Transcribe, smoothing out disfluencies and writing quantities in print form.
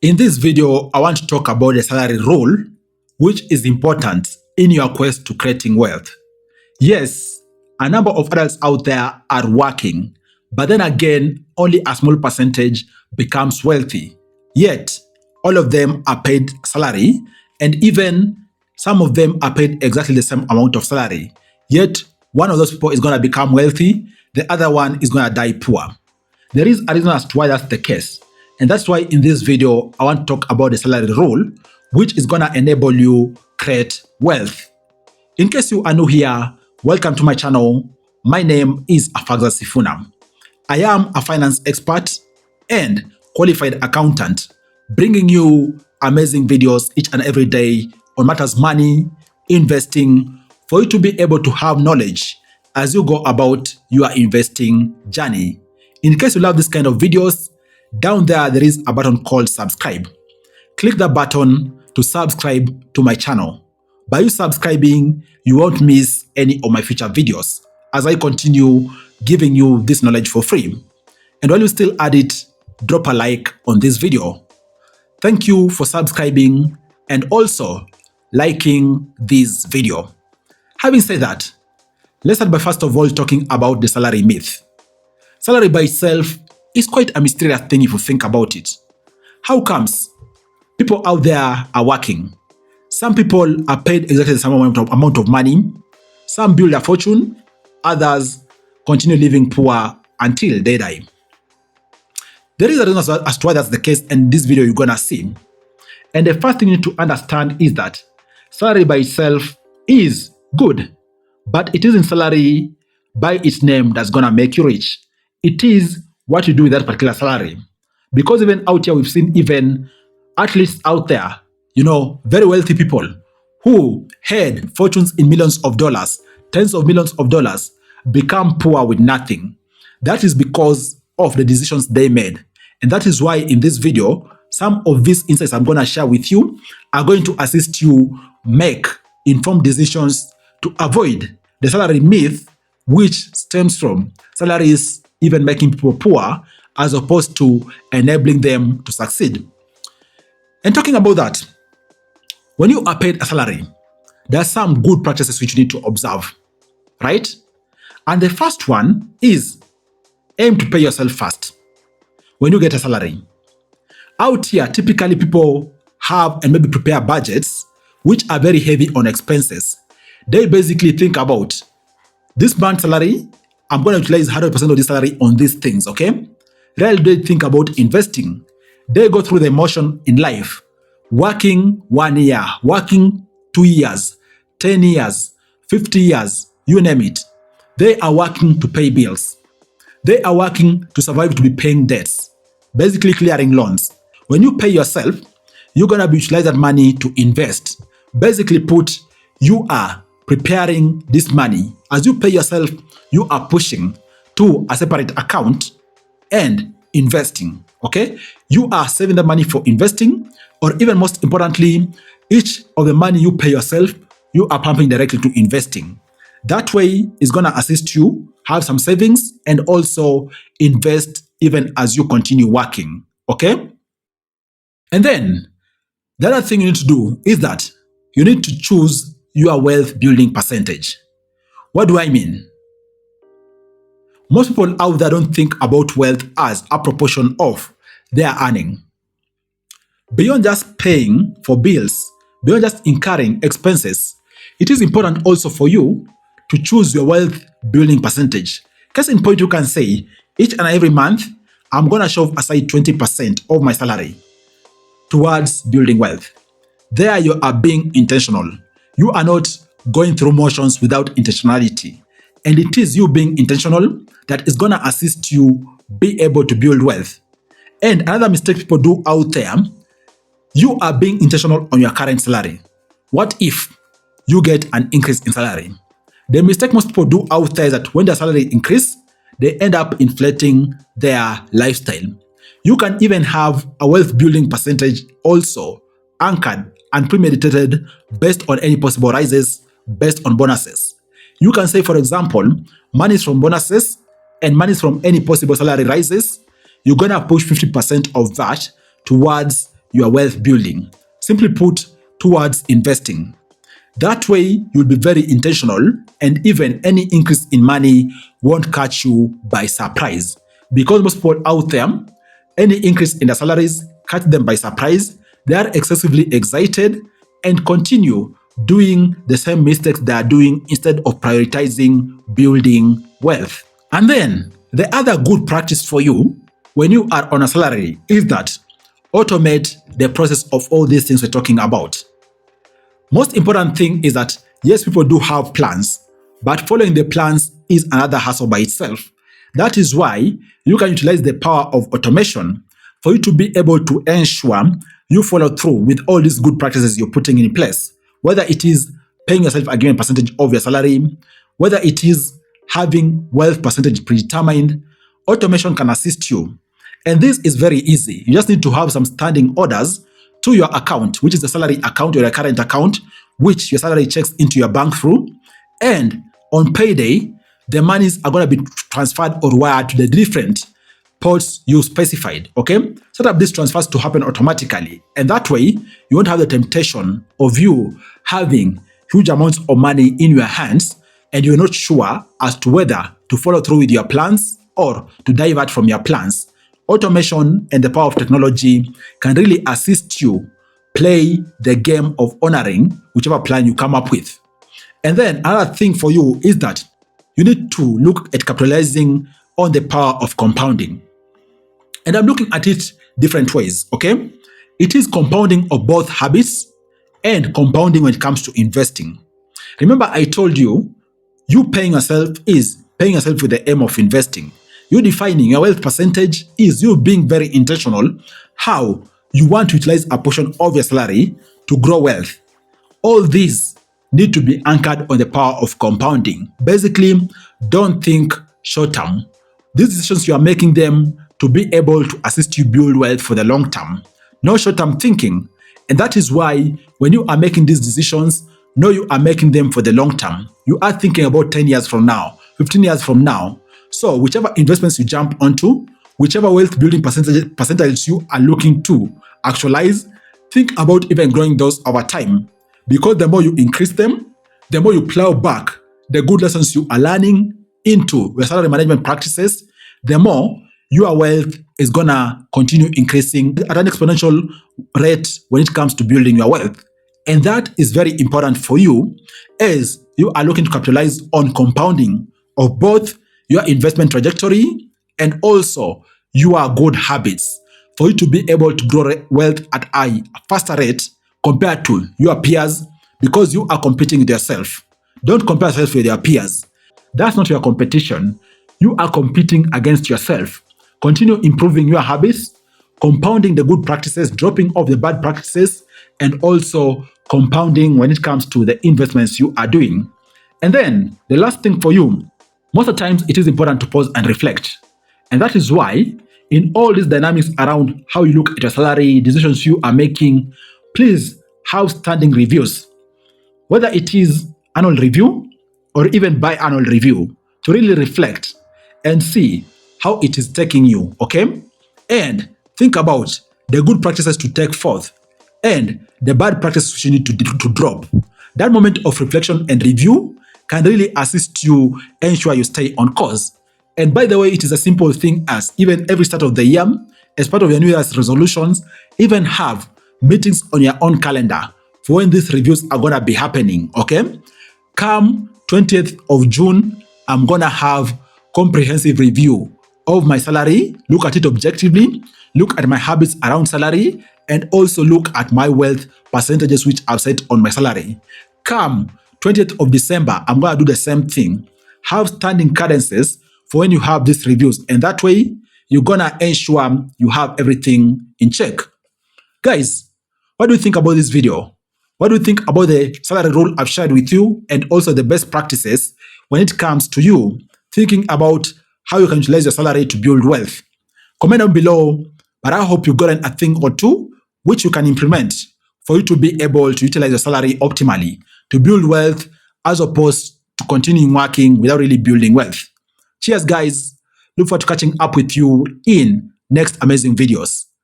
In this video, I want to talk about the salary rule, which is important in your quest to creating wealth. Yes, a number of adults out there are working, but then again, only a small percentage becomes wealthy. Yet, all of them are paid salary, and even some of them are paid exactly the same amount of salary. Yet, one of those people is going to become wealthy, the other one is going to die poor. There is a reason as to why that's the case. And that's why in this video, I want to talk about the salary rule, which is going to enable you create wealth. In case you are new here, welcome to my channel. My name is Afagza Sifuna. I am a finance expert and qualified accountant, bringing you amazing videos each and every day on matters money, investing, for you to be able to have knowledge as you go about your investing journey. In case you love this kind of videos, down there is a button called subscribe. Click the button to subscribe to my channel. By you subscribing, you won't miss any of my future videos as I continue giving you this knowledge for free. And while you still at it, drop a like on this video. Thank you for subscribing and also liking this video. Having said that, let's start by first of all talking about the salary myth. Salary by itself is quite a mysterious thing if you think about it. How comes people out there are working? Some people are paid exactly the same amount of money. Some build a fortune. Others continue living poor until they die. There is a reason as to why that's the case, and this video you're going to see. And the first thing you need to understand is that salary by itself is good, but it isn't salary by its name that's going to make you rich. It is what you do with that particular salary. Because even out here, we've seen even athletes out there, very wealthy people who had fortunes in millions of dollars, tens of millions of dollars, become poor with nothing. That is because of the decisions they made. And that is why in this video, some of these insights I'm going to share with you are going to assist you make informed decisions to avoid the salary myth, which stems from salaries even making people poor as opposed to enabling them to succeed. And talking about that, when you are paid a salary, there are some good practices which you need to observe, right? And the first one is aim to pay yourself first when you get a salary. Out here, typically people have and maybe prepare budgets which are very heavy on expenses. They basically think about this month's salary, I'm going to utilize 100% of this salary on these things, okay? Rarely do they think about investing. They go through the motion in life, working 1 year, working 2 years, 10 years, 50 years, you name it. They are working to pay bills. They are working to survive, to be paying debts, basically clearing loans. When you pay yourself, you're going to utilize that money to invest. Basically put, you are preparing this money. As you pay yourself, you are pushing to a separate account and investing, okay? You are saving the money for investing, or even most importantly, each of the money you pay yourself, you are pumping directly to investing. That way is going to assist you have some savings and also invest even as you continue working, okay? And then the other thing you need to do is that you need to choose your wealth building percentage. What do I mean? Most people out there don't think about wealth as a proportion of their earning. Beyond just paying for bills, beyond just incurring expenses, it is important also for you to choose your wealth building percentage. Case in point, you can say, each and every month, I'm going to shove aside 20% of my salary towards building wealth. There you are being intentional. You are not going through motions without intentionality. And it is you being intentional that is going to assist you be able to build wealth. And another mistake people do out there, you are being intentional on your current salary. What if you get an increase in salary? The mistake most people do out there is that when their salary increase, they end up inflating their lifestyle. You can even have a wealth building percentage also anchored and premeditated based on any possible rises, based on bonuses. You can say, for example, monies from bonuses and monies from any possible salary rises, you're going to push 50% of that towards your wealth building. Simply put, towards investing. That way, you'll be very intentional, and even any increase in money won't catch you by surprise. Because most people out there, any increase in their salaries catch them by surprise. They are excessively excited and continue doing the same mistakes they are doing instead of prioritizing building wealth. And then, the other good practice for you when you are on a salary is that automate the process of all these things we're talking about. Most important thing is that, yes, people do have plans, but following the plans is another hassle by itself. That is why you can utilize the power of automation for you to be able to ensure you follow through with all these good practices you're putting in place. Whether it is paying yourself a given percentage of your salary, whether it is having wealth percentage predetermined, automation can assist you. And this is very easy. You just need to have some standing orders to your account, which is the salary account or your current account, which your salary checks into your bank through. And on payday, the monies are going to be transferred or wired to the different ports you specified, okay? Set up these transfers to happen automatically. And that way, you won't have the temptation of you having huge amounts of money in your hands and you're not sure as to whether to follow through with your plans or to divert from your plans. Automation and the power of technology can really assist you play the game of honoring whichever plan you come up with. And then another thing for you is that you need to look at capitalizing on the power of compounding. And I'm looking at it different ways, okay? It is compounding of both habits and compounding when it comes to investing. Remember, I told you, you paying yourself is paying yourself with the aim of investing. You defining your wealth percentage is you being very intentional how you want to utilize a portion of your salary to grow wealth. All these need to be anchored on the power of compounding. Basically, don't think short term. These decisions, you are making them to be able to assist you build wealth for the long term. No short term thinking. And that is why when you are making these decisions, know you are making them for the long term. You are thinking about 10 years from now, 15 years from now. So whichever investments you jump onto, whichever wealth building percentages you are looking to actualize, think about even growing those over time. Because the more you increase them, the more you plow back the good lessons you are learning into your salary management practices, the more your wealth is gonna continue increasing at an exponential rate when it comes to building your wealth. And that is very important for you as you are looking to capitalize on compounding of both your investment trajectory and also your good habits for you to be able to grow wealth at a faster rate compared to your peers, because you are competing with yourself. Don't compare yourself with your peers. That's not your competition. You are competing against yourself. Continue improving your habits, compounding the good practices, dropping off the bad practices, and also compounding when it comes to the investments you are doing. And then the last thing for you, most of the times it is important to pause and reflect. And that is why in all these dynamics around how you look at your salary, decisions you are making, please have standing reviews, whether it is annual review or even biannual review, to really reflect and see how it is taking you, okay? And think about the good practices to take forth and the bad practices you need to drop. That moment of reflection and review can really assist you ensure you stay on course. And by the way, it is a simple thing as even every start of the year, as part of your New Year's resolutions, even have meetings on your own calendar for when these reviews are going to be happening, okay? Come 20th of June, I'm going to have comprehensive review of my salary, look at it objectively, look at my habits around salary, and also look at my wealth percentages which I've set on my salary. Come 20th of December, I'm going to do the same thing. Have standing cadences for when you have these reviews, and that way, you're going to ensure you have everything in check. Guys, what do you think about this video? What do you think about the salary rule I've shared with you and also the best practices when it comes to you thinking about how you can utilize your salary to build wealth? Comment down below, but I hope you've gotten a thing or two which you can implement for you to be able to utilize your salary optimally to build wealth as opposed to continuing working without really building wealth. Cheers, guys. Look forward to catching up with you in next amazing videos.